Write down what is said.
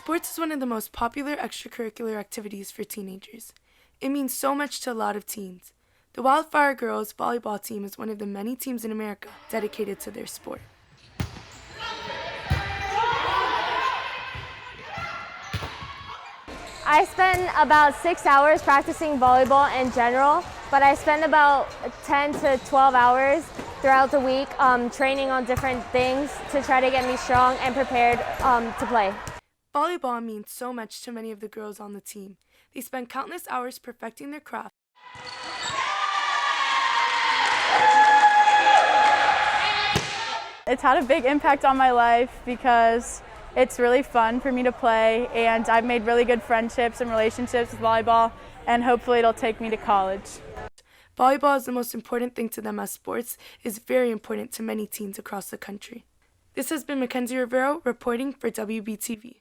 Sports is one of the most popular extracurricular activities for teenagers. It means so much to a lot of teens. The Wildfire girls volleyball team is one of the many teams in America dedicated to their sport. I spend about 6 hours practicing volleyball in general, but I spend about 10 to 12 hours throughout the week training on different things to try to get me strong and prepared to play. Volleyball means so much to many of the girls on the team. They spend countless hours perfecting their craft. It's had a big impact on my life because it's really fun for me to play, and I've made really good friendships and relationships with volleyball, and hopefully it'll take me to college. Volleyball is the most important thing to them, as sports is very important to many teens across the country. This has been Mackenzie Rivero reporting for WBTV.